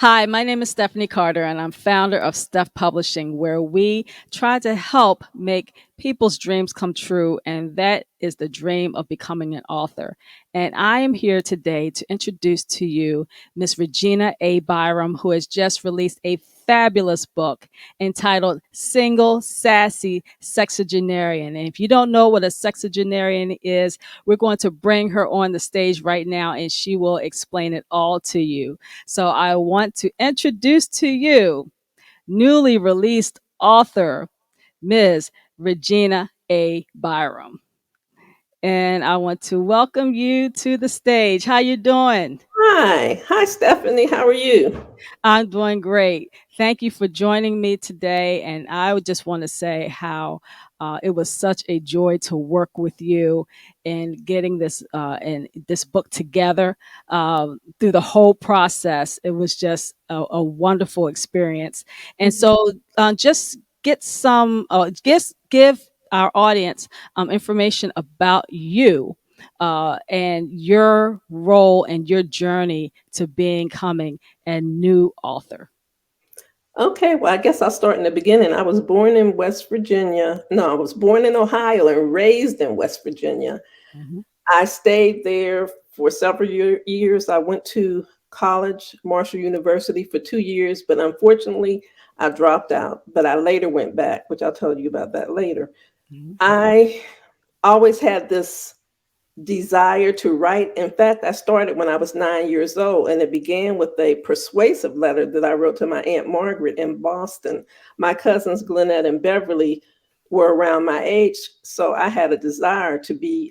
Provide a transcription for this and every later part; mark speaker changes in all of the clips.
Speaker 1: Hi, my name is Stephanie Carter, and I'm founder of Steph Publishing, where we try to help make people's dreams come true. And that is the dream of becoming an author. And I am here today to introduce to you Miss Regina A. Byrom, who has just released a fabulous book entitled Single Sassy Sexagenarian. And if you don't know what a sexagenarian is, we're going to bring her on the stage right now and she will explain it all to you. So I want to introduce to you newly released author, Ms. Regina A. Byrom. And I want to welcome you to the stage. How you doing?
Speaker 2: Hi, Stephanie. How are you?
Speaker 1: I'm doing great. Thank you for joining me today. And I would just want to say how it was such a joy to work with you in getting this book together through the whole process. It was just a wonderful experience. And
Speaker 2: Mhm.
Speaker 1: so, just get some, just give our audience information about you and your role and your journey to becoming a new author.
Speaker 2: Okay, well, I guess I'll start in the beginning. I was born in West Virginia. No, I was born in Ohio and raised in West Virginia.
Speaker 1: Mhm.
Speaker 2: I stayed there for several years. I went to college, Marshall University, for 2 years, but unfortunately, I dropped out. But I later went back, which I'll tell you about that later.
Speaker 1: Mhm.
Speaker 2: I always had this desire to write. In fact, I started when I was 9 years old, and it began with a persuasive letter that I wrote to my Aunt Margaret in Boston. My cousins, Glenette and Beverly, were around my age, so I had a desire to be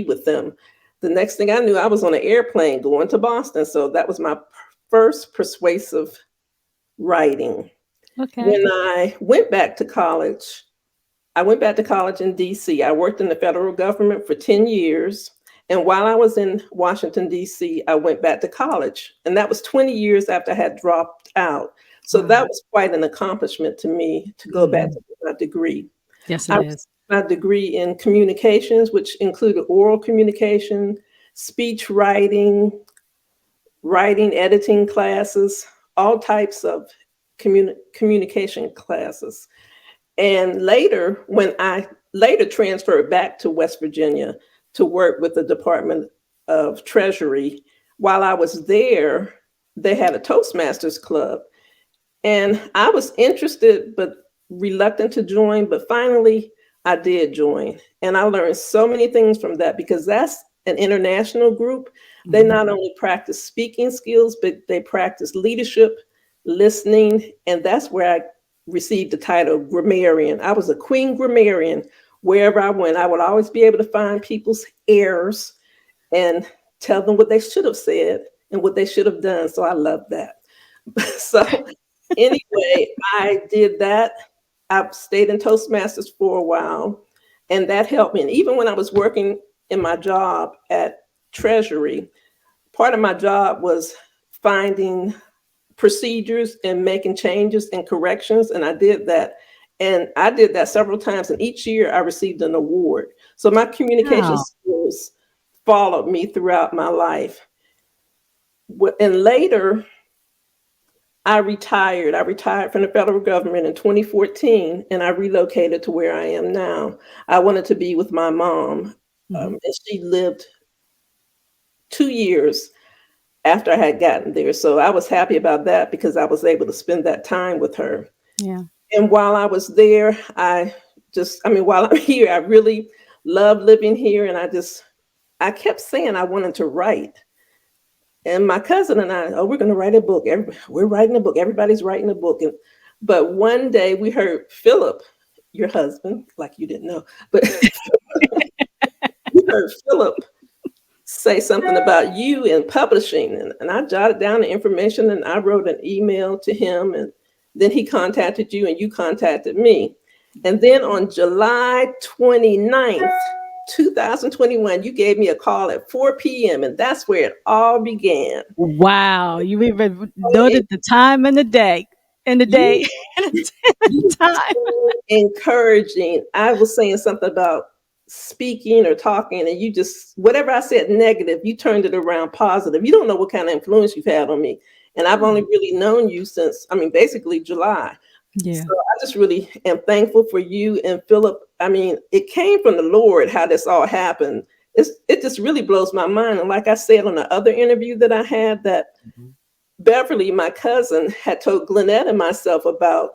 Speaker 2: with them. The next thing I knew, I was on an airplane going to Boston. So that was my first persuasive writing.
Speaker 1: Okay.
Speaker 2: When I went back to college, I went back to college in DC. I worked in the federal government for 10 years. And while I was in Washington, DC, I went back to college. And that was 20 years after I had dropped out. So
Speaker 1: Wow.
Speaker 2: that was quite an accomplishment to me to go back
Speaker 1: Mhm.
Speaker 2: to get my degree.
Speaker 1: Yes,
Speaker 2: I
Speaker 1: it
Speaker 2: received
Speaker 1: is.
Speaker 2: my degree in communications, which included oral communication, speech writing, writing, editing classes, all types of communication classes. And later, when I later transferred back to West Virginia to work with the Department of Treasury, while I was there, they had a Toastmasters club. And I was interested but reluctant to join. But finally, I did join. And I learned so many things from that because that's an international group. They
Speaker 1: Mhm.
Speaker 2: not only practice speaking skills, but they practice leadership, listening. And that's where I received the title grammarian. I was a queen grammarian. Wherever I went, I would always be able to find people's errors and tell them what they should have said and what they should have done. So I love that. So anyway, I did that. I stayed in Toastmasters for a while, and that helped me. And even when I was working in my job at Treasury, part of my job was finding procedures and making changes and corrections, and I did that. And I did that several times, and each year I received an award. So my communication
Speaker 1: Wow.
Speaker 2: skills followed me throughout my life. And later, I retired. I retired from the federal government in 2014 and I relocated to where I am now. I wanted to be with my mom.
Speaker 1: Mhm.
Speaker 2: And she lived 2 years after I had gotten there. So I was happy about that because I was able to spend that time with her.
Speaker 1: Yeah.
Speaker 2: And while I was there, while I'm here, I really love living here. And I kept saying I wanted to write. And my cousin and I, oh, we're going to write a book. We're writing a book. Everybody's writing a book. But one day we heard Philip, your husband, like you didn't know, but we heard Philip say something about you in publishing. And I jotted down the information and I wrote an email to him. And then he contacted you and you contacted me. And then on July 29th, 2021, you gave me a call at 4 p.m. And that's where it all began.
Speaker 1: Wow. You even
Speaker 2: And
Speaker 1: noted the time and the day and the day
Speaker 2: you
Speaker 1: and the
Speaker 2: You were
Speaker 1: time.
Speaker 2: so encouraging. I was saying something about speaking or talking, and you just, whatever I said negative, you turned it around positive. You don't know what kind of influence you've had on me. And I've only really known you since, I mean, basically July.
Speaker 1: Yeah.
Speaker 2: So I just really am thankful for you and Philip. I mean, it came from the Lord how this all happened. It just really blows my mind. And like I said on the other interview that I had, that
Speaker 3: Mhm.
Speaker 2: Beverly, my cousin, had told Glenette and myself about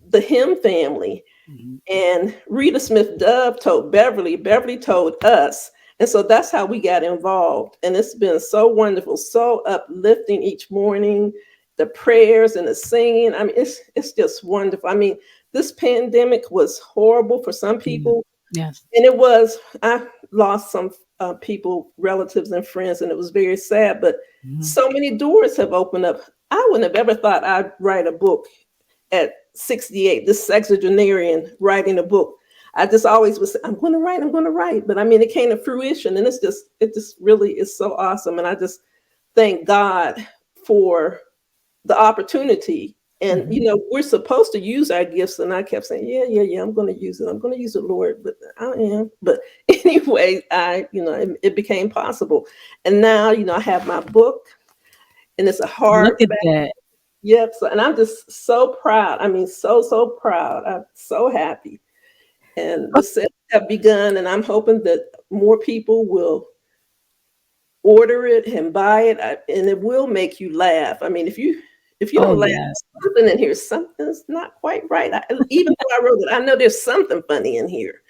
Speaker 2: the Him family.
Speaker 3: Mhm.
Speaker 2: And Rita Smith Dove told Beverly, Beverly told us. And so that's how we got involved. And it's been so wonderful, so uplifting each morning, the prayers and the singing. I mean, it's just wonderful. I mean, this pandemic was horrible for some
Speaker 1: Yeah.
Speaker 2: people.
Speaker 1: Yes.
Speaker 2: And it was, I lost some people, relatives, and friends, and it was very sad. But
Speaker 1: Mhm.
Speaker 2: so many doors have opened up. I wouldn't have ever thought I'd write a book at 68, this sexagenarian writing a book. I just always was, I'm going to write, I'm going to write. But I mean, it came to fruition, and it just really is so awesome. And I just thank God for the opportunity. And,
Speaker 1: Mhm.
Speaker 2: we're supposed to use our gifts. And I kept saying, yeah, yeah, yeah, I'm going to use it. I'm going to use it, Lord. But I am. But anyway, it became possible. And now, I have my book, and it's a
Speaker 1: Look at
Speaker 2: hardback.
Speaker 1: that.
Speaker 2: Yep. So, and I'm just so proud. I mean, so, so proud. I'm so happy. And the sales have begun, and I'm hoping that more people will order it and buy it, and it will make you laugh. I mean, if you
Speaker 1: Oh,
Speaker 2: don't laugh,
Speaker 1: yes.
Speaker 2: something in here, something's not quite right. Even though I wrote it, I know there's something funny in here.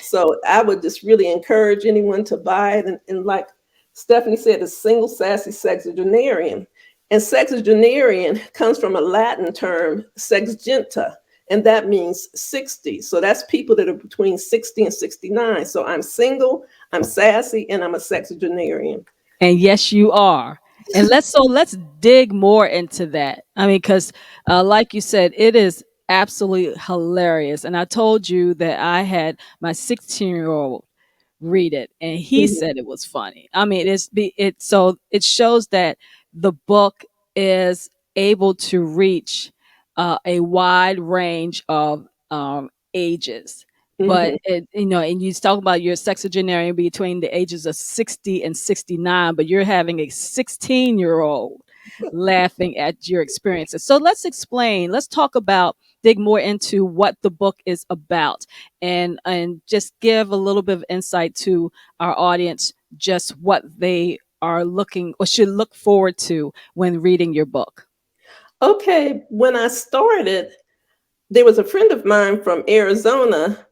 Speaker 2: So I would just really encourage anyone to buy it. And like Stephanie said, it's single sassy sexagenarian. And sexagenarian comes from a Latin term, sexgenta, and that means 60. So that's people that are between 60 and 69. So I'm single, I'm sassy, and I'm a sexagenarian.
Speaker 1: And yes, you are. And let's dig more into that. I mean, because like you said, it is absolutely hilarious. And I told you that I had my 16-year-old read it, and he
Speaker 2: Mhm.
Speaker 1: said it was funny. I mean, so it shows that the book is able to reach a wide range of ages. But
Speaker 2: Mhm.
Speaker 1: and you talk about your sexagenarian between the ages of 60 and 69, but you're having a 16-year-old laughing at your experiences. So let's explain. Let's talk about dig more into what the book is about, and just give a little bit of insight to our audience, just what they are looking or should look forward to when reading your book.
Speaker 2: Okay, when I started, there was a friend of mine from Arizona.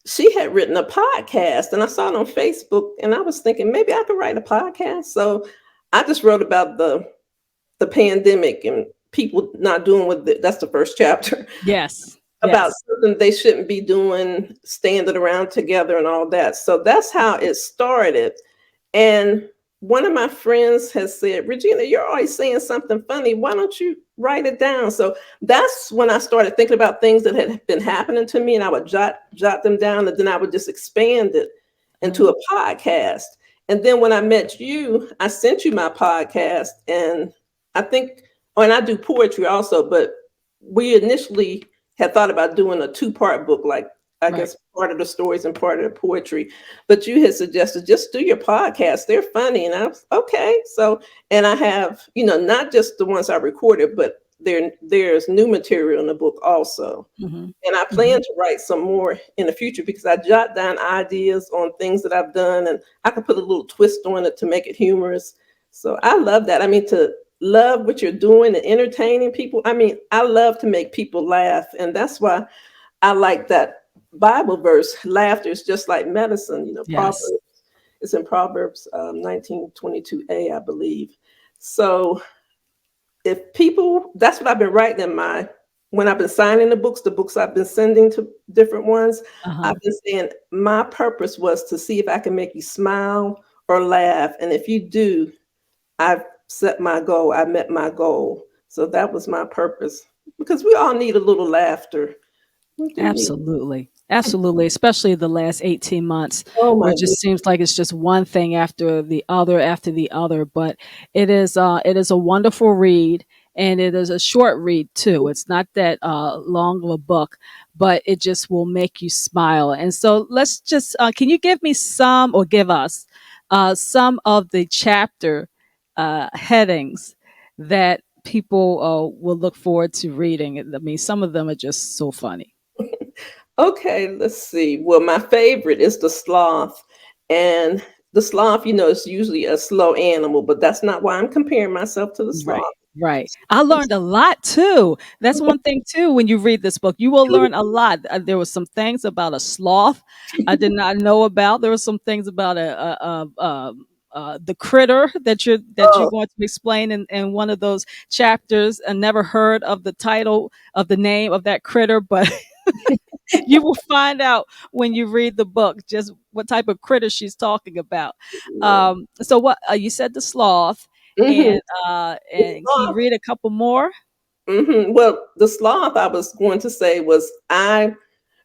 Speaker 2: She had written a podcast, and I saw it on Facebook, and I was thinking maybe I could write a podcast. So I just wrote about the pandemic and people not doing that's the first chapter,
Speaker 1: Yes.
Speaker 2: about
Speaker 1: Yes.
Speaker 2: something they shouldn't be doing, standing around together and all that. So that's how it started. And one of my friends has said, Regina, you're always saying something funny. Why don't you write it down? So that's when I started thinking about things that had been happening to me, and I would jot them down, and then I would just expand it
Speaker 1: Uh,
Speaker 2: into a podcast. And then when I met you, I sent you my podcast, and I think, oh, and I do poetry also, but we initially had thought about doing a two-part book, like I
Speaker 1: right.
Speaker 2: guess part of the stories and part of the poetry. But you had suggested just do your podcast. They're funny. And I was okay. So, and I have, not just the ones I recorded, but there's new material in the book also.
Speaker 1: Hmm.
Speaker 2: And I
Speaker 1: Hmm.
Speaker 2: plan to write some more in the future because I jot down ideas on things that I've done, and I can put a little twist on it to make it humorous. So I love that. I mean, to love what you're doing and entertaining people. I mean, I love to make people laugh. And that's why I like that Bible verse, laughter is just like medicine,
Speaker 1: Yes.
Speaker 2: Proverbs. It's in Proverbs 19:22a, I believe. So if people, that's what I've been writing when I've been signing the books I've been sending to different ones,
Speaker 1: Uh-huh.
Speaker 2: I've been saying my purpose was to see if I can make you smile or laugh. And if you do, I've set my goal, I met my goal. So that was my purpose because we all need a little laughter. We do need.
Speaker 1: Absolutely. Absolutely. Especially the last 18 months,
Speaker 2: Oh
Speaker 1: where
Speaker 2: my
Speaker 1: it just
Speaker 2: goodness.
Speaker 1: seems like it's just one thing after the other. But it is a wonderful read, and it is a short read too. It's not that long of a book, but it just will make you smile. And so let's just can you give me some or give us some of the chapter headings that people will look forward to reading? I mean, some of them are just so funny.
Speaker 2: Okay, let's see. Well, my favorite is the sloth. And the sloth, is usually a slow animal, but that's not why I'm comparing myself to the
Speaker 1: Right,
Speaker 2: sloth.
Speaker 1: right. I learned a lot too. That's one thing too. When you read this book, you will learn a lot. There were some things about a sloth I did not know about. There were some things about the critter that you're
Speaker 2: Oh,
Speaker 1: going to explain in one of those chapters. I never heard of the title of the name of that critter, but you will find out when you read the book just what type of critter she's talking about.
Speaker 2: yeah.
Speaker 1: So what you said the sloth,
Speaker 2: Hmm. The
Speaker 1: and can you
Speaker 2: sloth.
Speaker 1: read a couple more?
Speaker 2: Well, the sloth I was going to say was I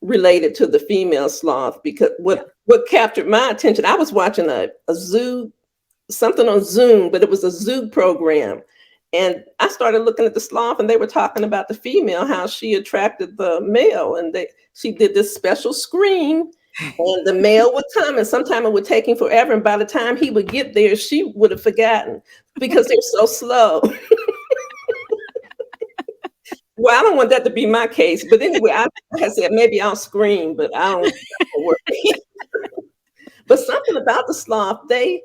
Speaker 2: related to the female sloth because
Speaker 1: Yeah.
Speaker 2: what captured my attention, I was watching a zoo, something on Zoom, but it was a zoo program. And I started looking at the sloth and they were talking about the female, how she attracted the male. And she did this special scream and the male would come and sometime it would take him forever. And by the time he would get there, she would have forgotten because they're so slow. Well, I don't want that to be my case. But anyway, I said maybe I'll scream, but I don't work. But something about the sloth, I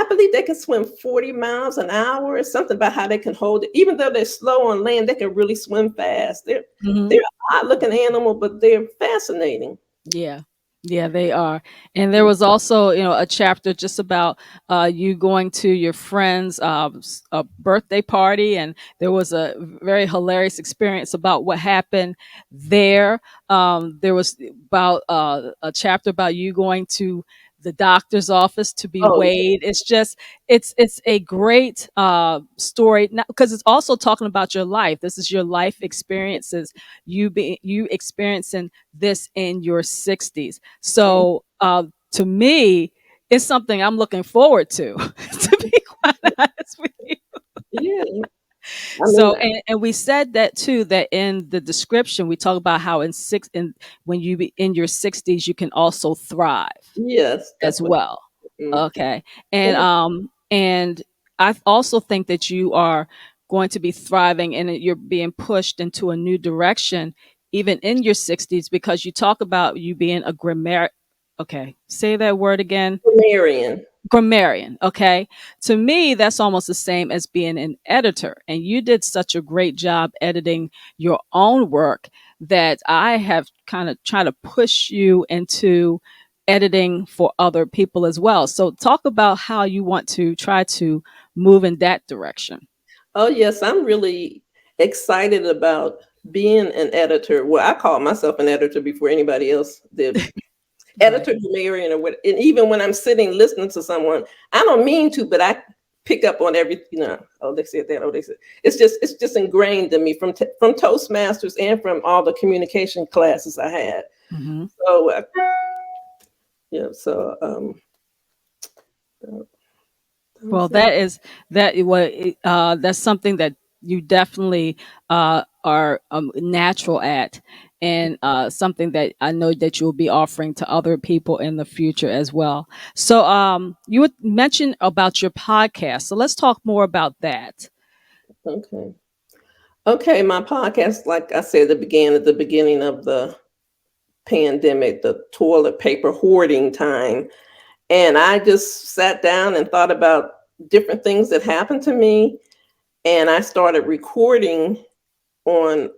Speaker 2: believe they can swim 40 miles an hour or something about how they can hold it. Even though they're slow on land, they can really swim fast. They're
Speaker 1: Mhm.
Speaker 2: an odd looking animal, but they're fascinating.
Speaker 1: Yeah. Yeah, they are. And there was also, a chapter just about you going to your friend's a birthday party, and there was a very hilarious experience about what happened there. There was about a chapter about you going to the doctor's office to be
Speaker 2: Oh,
Speaker 1: weighed. It's a great story because it's also talking about your life. This is your life experiences. You experiencing this in your 60s.
Speaker 2: yeah.
Speaker 1: So to me, it's something I'm looking forward to, to be quite honest with you.
Speaker 2: Yeah. I mean,
Speaker 1: So, and we said that too, that in the description, we talk about how when you be in your 60s, you can also thrive
Speaker 2: yes,
Speaker 1: as
Speaker 2: that's what.
Speaker 1: well.
Speaker 2: Mm.
Speaker 1: Okay. And I also think that you are going to be thriving and that you're being pushed into a new direction even in your 60s because you talk about you being a grammar. Okay, say that word again.
Speaker 2: Marion.
Speaker 1: Grammarian. Okay, to me that's almost the same as being an editor, and you did such a great job editing your own work that I have kind of tried to push you into editing for other people as well. So talk about how you want to try to move in that direction.
Speaker 2: Oh, yes, I'm really excited about being an editor. Well, I call myself an editor before anybody else did.
Speaker 1: Right.
Speaker 2: Editor Marion or what, and even when I'm sitting listening to someone, I don't mean to, but I pick up on everything. Oh, they said that. Oh, they said it's just ingrained in me from Toastmasters and from all the communication classes I had.
Speaker 1: Hmm.
Speaker 2: So yeah, so that
Speaker 1: Well,
Speaker 2: was it.
Speaker 1: that's something that you definitely are natural at, and something that I know that you'll be offering to other people in the future as well. So, you would mention about your podcast. So let's talk more about that.
Speaker 2: Okay. Okay, my podcast, like I said, it began at the beginning of the pandemic, the toilet paper hoarding time. And I just sat down and thought about different things that happened to me. And I started recording on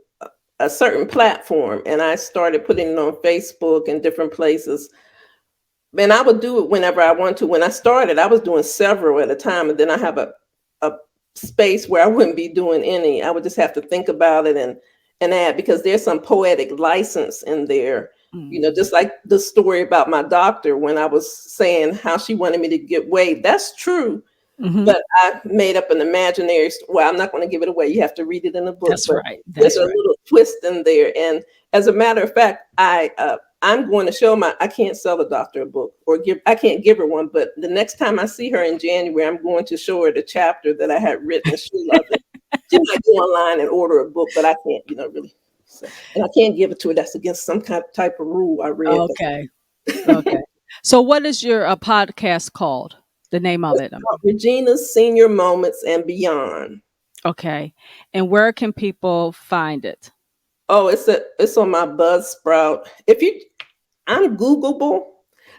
Speaker 2: a certain platform and I started putting it on Facebook and different places. And I would do it whenever I want to. When I started, I was doing several at a time. And then I have a space where I wouldn't be doing any. I would just have to think about it and add because there's some poetic license in there.
Speaker 1: Mm-hmm.
Speaker 2: Just like the story about my doctor when I was saying how she wanted me to get weighed. That's true.
Speaker 1: Hmm.
Speaker 2: But I made up an imaginary. Well, I'm not going to give it away. You have to read it in the book.
Speaker 1: That's
Speaker 2: But
Speaker 1: right.
Speaker 2: there's
Speaker 1: That's
Speaker 2: a
Speaker 1: right.
Speaker 2: little twist in there. And as a matter of fact, I'm going to show my. I can't sell the doctor a book or give. I can't give her one. But the next time I see her in January, I'm going to show her the chapter that I had written. She loved it. She might go online and order a book, but I can't. Really. So, and I can't give it to her. That's against some kind of type of rule I read.
Speaker 1: Okay. Okay. So, what is your podcast called? The name of
Speaker 2: It's
Speaker 1: it? I
Speaker 2: called
Speaker 1: mean.
Speaker 2: Regina's Senior Moments and Beyond.
Speaker 1: Okay. And where can people find it?
Speaker 2: Oh, it's on my Buzzsprout. If you I'm Googleable.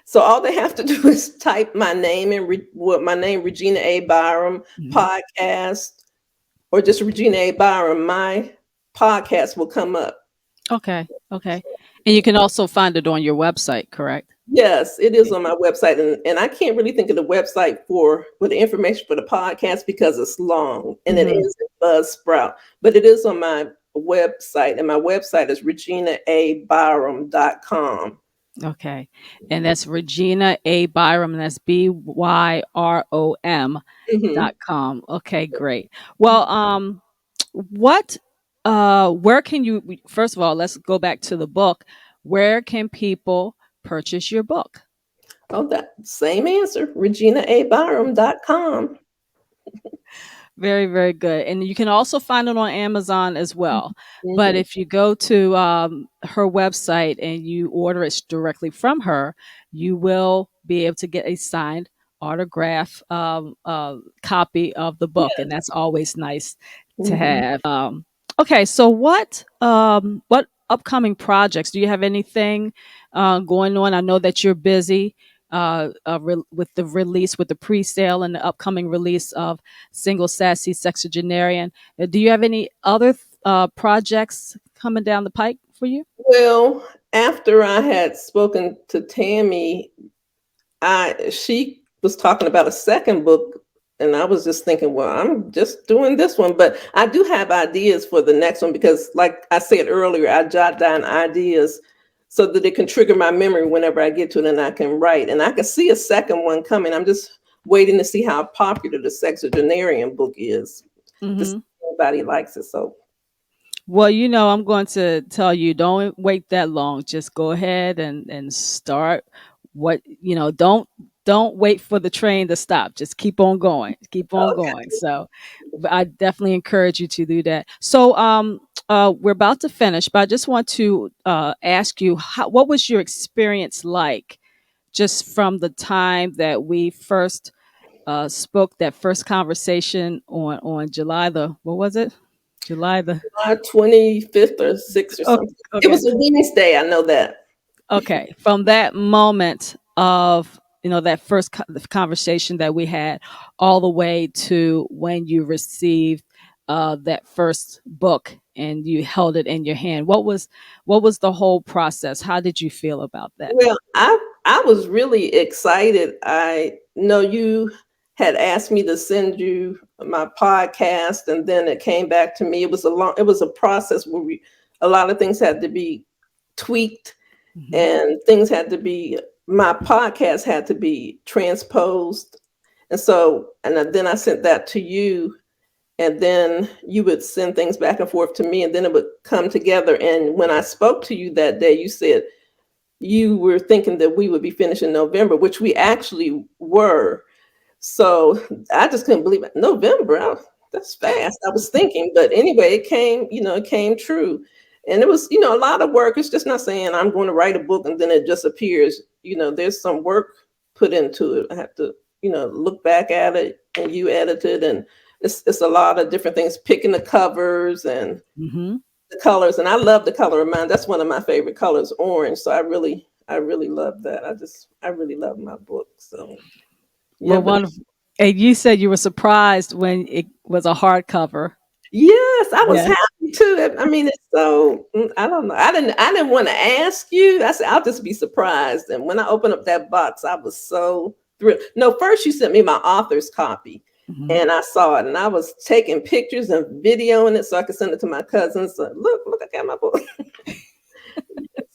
Speaker 2: So all they have to do is type my name and what my name, Regina A. Byrom
Speaker 1: Mhm.
Speaker 2: podcast, or just Regina A. Byrom. My podcast will come up.
Speaker 1: Okay. Okay. And you can also find it on your website, correct?
Speaker 2: Yes, it is on my website, and I can't really think of the website for with the information for the podcast because it's long and it
Speaker 1: Mhm.
Speaker 2: is in Buzzsprout, but it is on my website, and my website is reginaAbyrom.com.
Speaker 1: Okay. And that's Regina A. Byrom, and that's Byrom
Speaker 2: Mm-hmm.
Speaker 1: .com. Okay, great. Well, what where can you first of all, let's go back to the book. Where can people purchase your book?
Speaker 2: Oh, that same answer, reginaAbyrom.com.
Speaker 1: Very, very good. And you can also find it on Amazon as well. But
Speaker 2: Mm-hmm.
Speaker 1: if you go to her website and you order it directly from her, you will be able to get a signed autograph copy of the book. And that's always nice to
Speaker 2: Mm-hmm.
Speaker 1: have. Okay, so what upcoming projects? Do you have anything going on? I know that you're busy with the release, with the pre-sale and the upcoming release of Single Sassy Sexagenarian. Do you have any other projects coming down the pike for you?
Speaker 2: Well, after I had spoken to Tammy, I she was talking about a second book, and I was just thinking, well, I'm just doing this one, but I do have ideas for the next one because, like I said earlier, I jot down ideas so that it can trigger my memory whenever I get to it, and I can write. And I can see a second one coming. I'm just waiting to see how popular the sexagenarian book is to see
Speaker 1: Hmm.
Speaker 2: if anybody likes it. So
Speaker 1: Well, I'm going to tell you, don't wait that long. Just go ahead and start. Don't wait for the train to stop. Just keep on going. Keep on going. So, but I definitely encourage you to do that. So, we're about to finish, but I just want to ask you, what was your experience like, just from the time that we first spoke, that first conversation on July the, what was it? July the,
Speaker 2: 25th or 6th or
Speaker 1: oh,
Speaker 2: something. It
Speaker 1: okay.
Speaker 2: was a Wednesday. I know that.
Speaker 1: Okay. From that moment of, that first conversation that we had, all the way to when you received that first book and you held it in your hand, what was the whole process? How did you feel about that?
Speaker 2: Well, I was really excited. I know you had asked me to send you my podcast, and then it came back to me. It was a process where a lot of things had to be tweaked,
Speaker 1: Hmm.
Speaker 2: and things had to be my podcast had to be transposed, and then I sent that to you, and then you would send things back and forth to me, and then it would come together. And when I spoke to you that day, you said you were thinking that we would be finished in November, which we actually were. So I just couldn't believe it. November, that's fast. I was thinking, but anyway, it came true. And it was, a lot of work. It's just not saying I'm going to write a book and then it just appears. There's some work put into it. I have to, look back at it, and you edit it, and it's a lot of different things, picking the covers and
Speaker 1: Hmm.
Speaker 2: the colors. And I love the color of mine. That's one of my favorite colors, orange. So I really love that. I really love my book. So yeah,
Speaker 1: Well,
Speaker 2: but
Speaker 1: wonderful. And you said you were surprised when it was a hardcover.
Speaker 2: yes, I was
Speaker 1: Yeah.
Speaker 2: happy too. I mean, it's so I don't know. I didn't want to ask you. I said I'll just be surprised. And when I opened up that box, I was so thrilled. No, first you sent me my author's copy,
Speaker 1: Hmm.
Speaker 2: and I saw it, and I was taking pictures and videoing it so I could send it to my cousins. So, look, I got my book.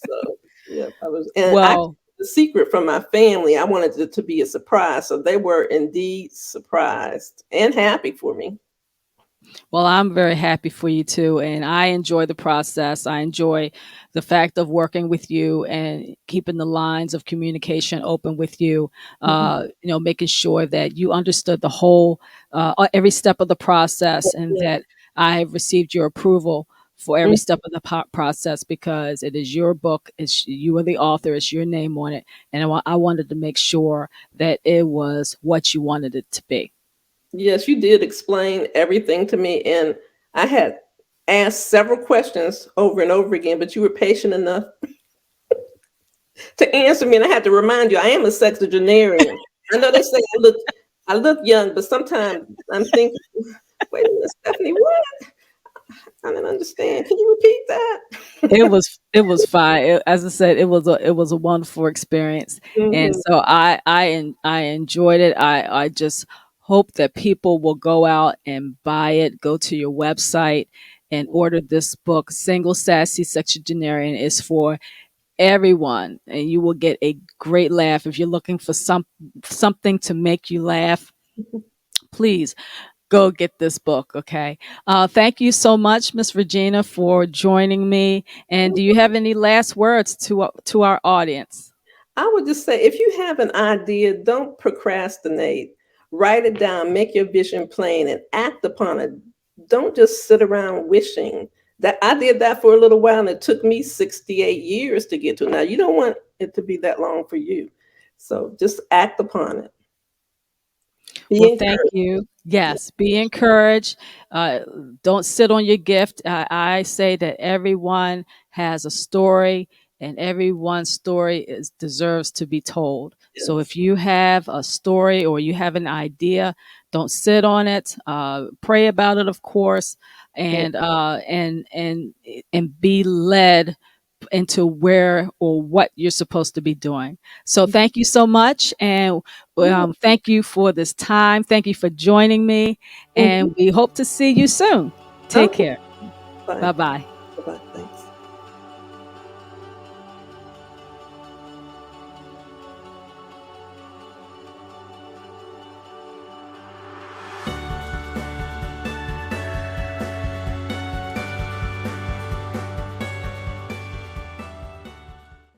Speaker 2: So yeah, and I
Speaker 1: Well,
Speaker 2: the secret from my family. I wanted it to be a surprise, so they were indeed surprised and happy for me.
Speaker 1: Well, I'm very happy for you too. And I enjoy the process. I enjoy the fact of working with you and keeping the lines of communication open with you,
Speaker 2: Mhm.
Speaker 1: making sure that you understood the whole, every step of the process, and
Speaker 2: Yeah.
Speaker 1: that I have received your approval for every
Speaker 2: Mhm.
Speaker 1: step of the process, because it is your book. You are the author. It's your name on it. And I wanted to make sure that it was what you wanted it to be.
Speaker 2: Yes, you did explain everything to me, and I had asked several questions over and over again, but you were patient enough to answer me, and I had to remind you I am a sexagenarian. I know they say I look young, but sometimes I'm thinking, wait a minute, Stephanie, what? I don't understand. Can you repeat that?
Speaker 1: It was fine. As I said, it was a wonderful experience, and
Speaker 2: Hmm.
Speaker 1: so I enjoyed it. I just hope that people will go out and buy it. Go to your website and order this book. Single Sassy Sexagenarian is for everyone, and you will get a great laugh. If you're looking for something to make you laugh, please go get this book. Okay. Thank you so much, Miss Regina, for joining me. And do you have any last words to our audience?
Speaker 2: I would just say if you have an idea, don't procrastinate. Write it down, make your vision plain, and act upon it. Don't just sit around wishing. That I did that for a little while, and it took me 68 years to get to it. Now, you don't want it to be that long for you. So just act upon it. Be
Speaker 1: Well, thank
Speaker 2: encouraged.
Speaker 1: you. Yes, be encouraged. Uh, don't sit on your gift. I say that everyone has a story, and everyone's story deserves to be told. So
Speaker 2: Yes.
Speaker 1: if you have a story or you have an idea, don't sit on it. Pray about it, of course,
Speaker 2: Yeah.
Speaker 1: and be led into where or what you're supposed to be doing. So thank you so much. And
Speaker 2: Yeah.
Speaker 1: thank you for this time. Thank you for joining me.
Speaker 2: Mhm.
Speaker 1: And we hope to see you soon. Take
Speaker 2: Okay.
Speaker 1: care.
Speaker 2: Bye.
Speaker 1: Bye bye.
Speaker 2: Bye. Thank